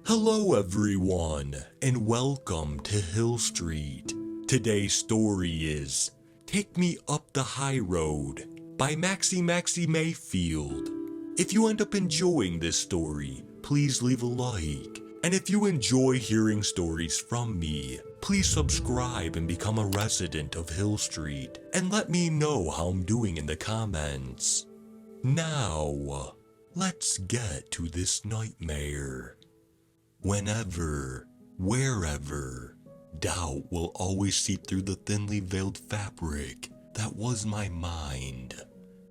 Hello everyone, and welcome to Hill Street. Today's story is Take Me Up the High Road by Maxie Mayfield. If you end up enjoying this story, please leave a like. And if you enjoy hearing stories from me, please subscribe and become a resident of Hill Street and let me know how I'm doing in the comments. Now, let's get to this nightmare. Whenever, wherever, doubt will always seep through the thinly veiled fabric that was my mind.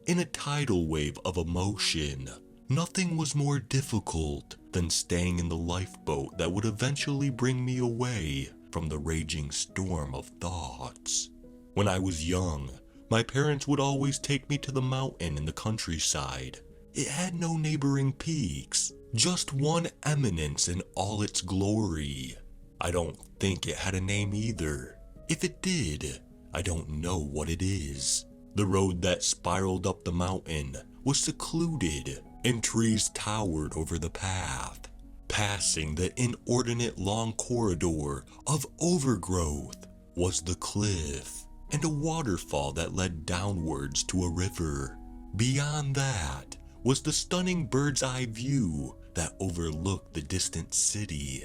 In a tidal wave of emotion, nothing was more difficult than staying in the lifeboat that would eventually bring me away from the raging storm of thoughts. When I was young, my parents would always take me to the mountain in the countryside. It had no neighboring peaks, just one eminence in all its glory. I don't think it had a name either. If it did, I don't know what it is. The road that spiraled up the mountain was secluded, and trees towered over the path. Passing the inordinate long corridor of overgrowth was the cliff, and a waterfall that led downwards to a river. Beyond that was the stunning bird's eye view that overlooked the distant city.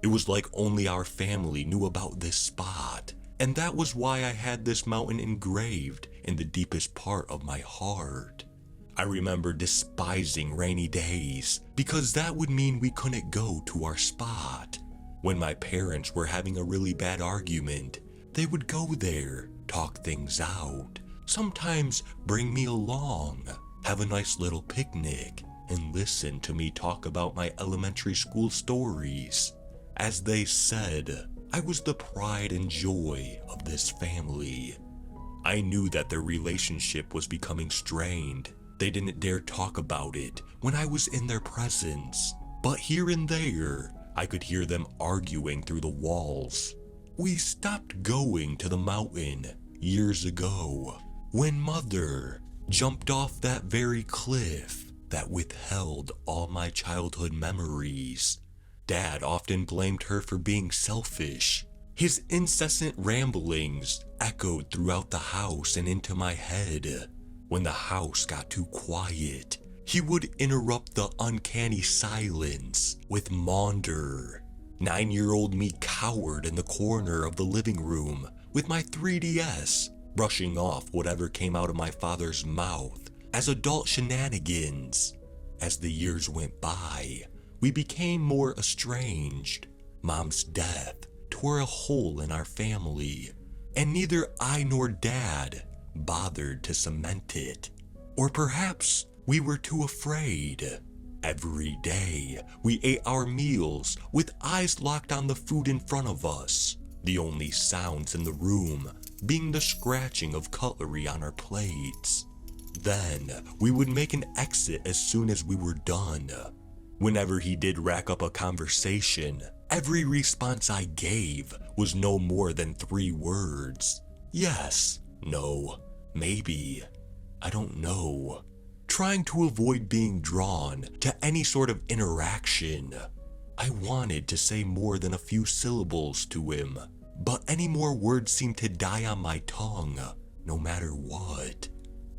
It was like only our family knew about this spot, and that was why I had this mountain engraved in the deepest part of my heart. I remember despising rainy days because that would mean we couldn't go to our spot. When my parents were having a really bad argument, they would go there, talk things out, sometimes bring me along, have a nice little picnic, and listen to me talk about my elementary school stories. As they said, I was the pride and joy of this family. I knew that their relationship was becoming strained. They didn't dare talk about it when I was in their presence, but here and there, I could hear them arguing through the walls. We stopped going to the mountain years ago when Mother jumped off that very cliff that withheld all my childhood memories. Dad often blamed her for being selfish. His incessant ramblings echoed throughout the house and into my head. When the house got too quiet, he would interrupt the uncanny silence with Maunder. 9-year-old me cowered in the corner of the living room with my 3DS, brushing off whatever came out of my father's mouth as adult shenanigans. As the years went by, we became more estranged. Mom's death tore a hole in our family, and neither I nor Dad bothered to cement it. Or perhaps we were too afraid. Every day, we ate our meals with eyes locked on the food in front of us, the only sounds in the room being the scratching of cutlery on our plates. Then, we would make an exit as soon as we were done. Whenever he did rack up a conversation, every response I gave was no more than 3 words. Yes, no, maybe, I don't know. Trying to avoid being drawn to any sort of interaction. I wanted to say more than a few syllables to him, but any more words seemed to die on my tongue, no matter what.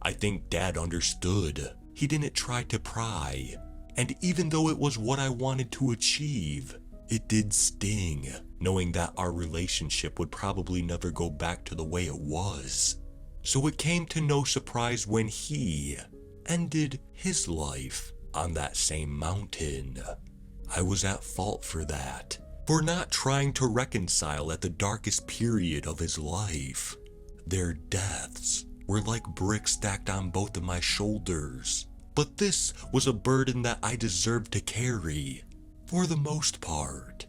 I think Dad understood. He didn't try to pry, and even though it was what I wanted to achieve, it did sting, knowing that our relationship would probably never go back to the way it was. So it came to no surprise when he ended his life on that same mountain. I was at fault for that, for not trying to reconcile at the darkest period of his life. Their deaths were like bricks stacked on both of my shoulders, but this was a burden that I deserved to carry, for the most part.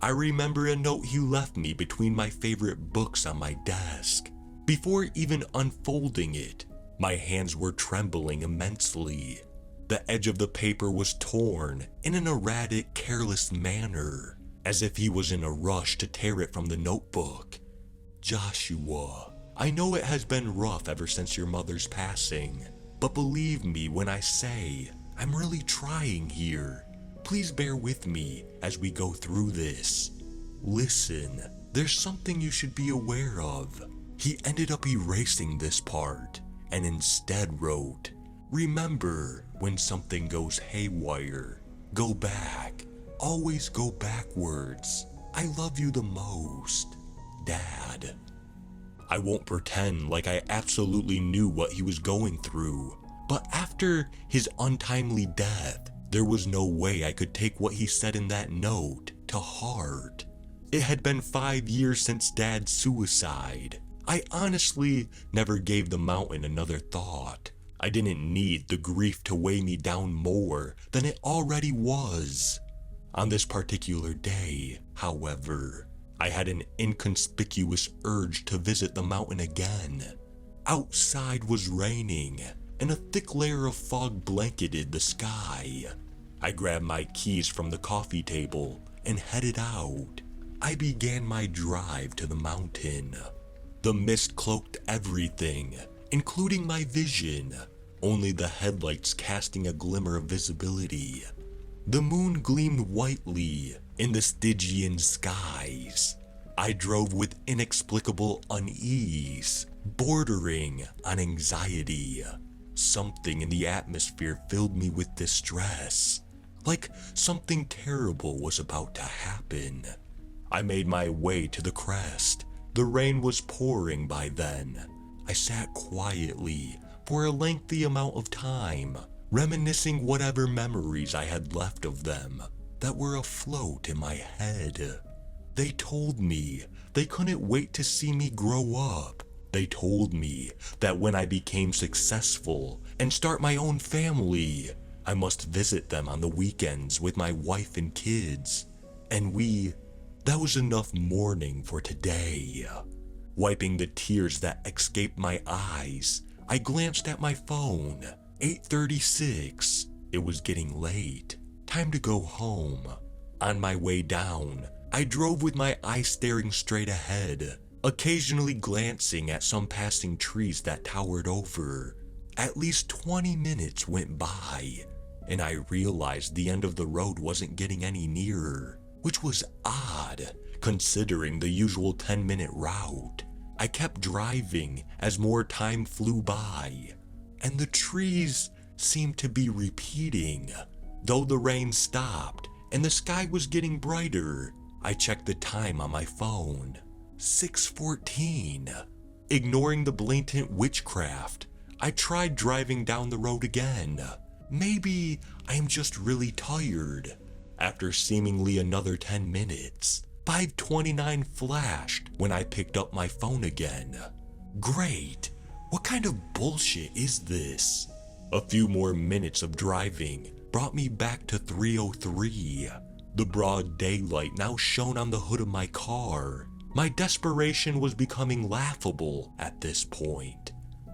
I remember a note he left me between my favorite books on my desk. Before even unfolding it, my hands were trembling immensely. The edge of the paper was torn in an erratic, careless manner, as if he was in a rush to tear it from the notebook. Joshua, I know it has been rough ever since your mother's passing, but believe me when I say I'm really trying here. Please bear with me as we go through this. Listen, there's something you should be aware of. He ended up erasing this part and instead wrote, "Remember, when something goes haywire, go back. Always go backwards. I love you the most, Dad." I won't pretend like I absolutely knew what he was going through, but after his untimely death, there was no way I could take what he said in that note to heart. It had been 5 years since Dad's suicide. I honestly never gave the mountain another thought. I didn't need the grief to weigh me down more than it already was. On this particular day, however, I had an inconspicuous urge to visit the mountain again. Outside was raining, and a thick layer of fog blanketed the sky. I grabbed my keys from the coffee table and headed out. I began my drive to the mountain. The mist cloaked everything, including my vision, only the headlights casting a glimmer of visibility. The moon gleamed whitely in the Stygian skies. I drove with inexplicable unease, bordering on anxiety. Something in the atmosphere filled me with distress, like something terrible was about to happen. I made my way to the crest. The rain was pouring by then. I sat quietly for a lengthy amount of time, reminiscing whatever memories I had left of them that were afloat in my head. They told me they couldn't wait to see me grow up. They told me that when I became successful and start my own family, I must visit them on the weekends with my wife and kids. And that was enough mourning for today. Wiping the tears that escaped my eyes, I glanced at my phone. 8:36. It was getting late. Time to go home. On my way down, I drove with my eyes staring straight ahead, occasionally glancing at some passing trees that towered over. At least 20 minutes went by, and I realized the end of the road wasn't getting any nearer, which was odd, considering the usual 10-minute route. I kept driving as more time flew by, and the trees seemed to be repeating. Though the rain stopped and the sky was getting brighter, I checked the time on my phone. 6:14. Ignoring the blatant witchcraft, I tried driving down the road again. Maybe I am just really tired. After seemingly another 10 minutes, 5:29 flashed when I picked up my phone again. Great. What kind of bullshit is this? A few more minutes of driving brought me back to 3:03. The broad daylight now shone on the hood of my car. My desperation was becoming laughable at this point.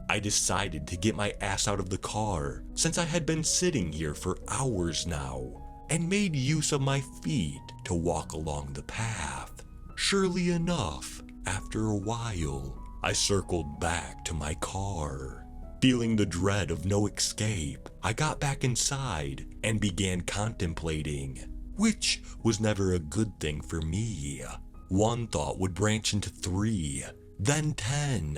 I decided to get my ass out of the car since I had been sitting here for hours now, and made use of my feet to walk along the path. Surely enough, after a while, I circled back to my car. Feeling the dread of no escape, I got back inside and began contemplating, which was never a good thing for me. One thought would branch into 3, then 10,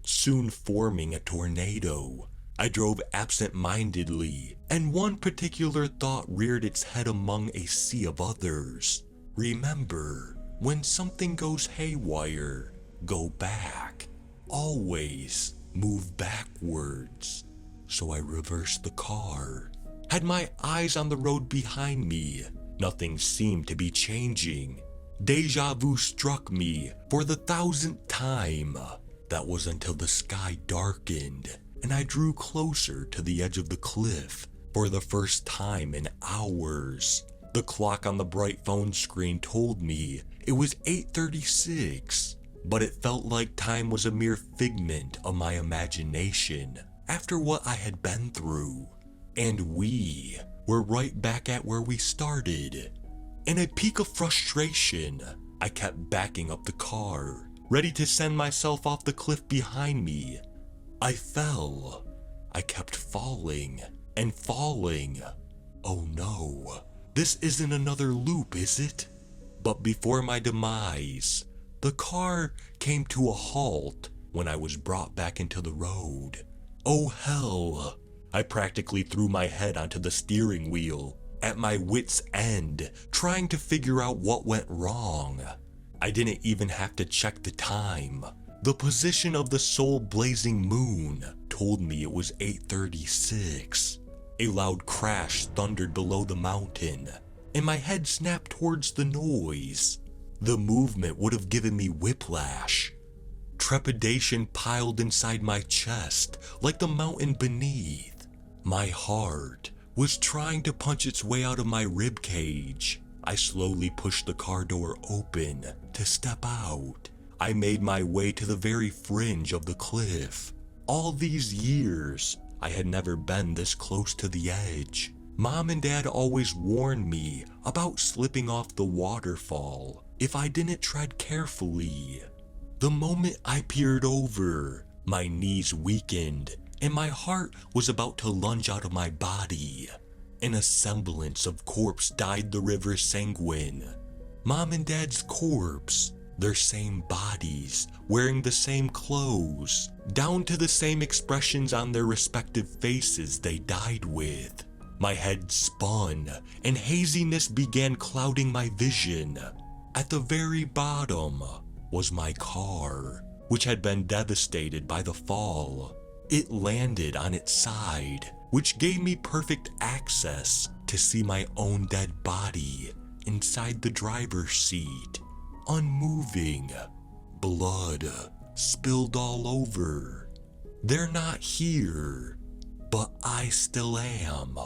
soon forming a tornado. I drove absent-mindedly, and one particular thought reared its head among a sea of others. Remember, when something goes haywire, go back. Always move backwards. So I reversed the car. Had my eyes on the road behind me. Nothing seemed to be changing. Deja vu struck me for the 1000th time. That was until the sky darkened, and I drew closer to the edge of the cliff for the first time in hours. The clock on the bright phone screen told me it was 8:36, but it felt like time was a mere figment of my imagination after what I had been through. And we were right back at where we started. In a peak of frustration, I kept backing up the car, ready to send myself off the cliff behind me. I fell. I kept falling and falling. Oh no. This isn't another loop, is it? But before my demise, the car came to a halt when I was brought back into the road. Oh hell! I practically threw my head onto the steering wheel, at my wit's end, trying to figure out what went wrong. I didn't even have to check the time. The position of the soul-blazing moon told me it was 8:36. A loud crash thundered below the mountain, and my head snapped towards the noise. The movement would have given me whiplash. Trepidation piled inside my chest like the mountain beneath. My heart was trying to punch its way out of my rib cage. I slowly pushed the car door open to step out. I made my way to the very fringe of the cliff. All these years, I had never been this close to the edge. Mom and Dad always warned me about slipping off the waterfall if I didn't tread carefully. The moment I peered over, my knees weakened and my heart was about to lunge out of my body. In a semblance of corpse dyed the river sanguine. Mom and Dad's corpse, their same bodies, wearing the same clothes, down to the same expressions on their respective faces they died with. My head spun, and haziness began clouding my vision. At the very bottom was my car, which had been devastated by the fall. It landed on its side, which gave me perfect access to see my own dead body inside the driver's seat, unmoving, blood spilled all over. They're not here, but I still am.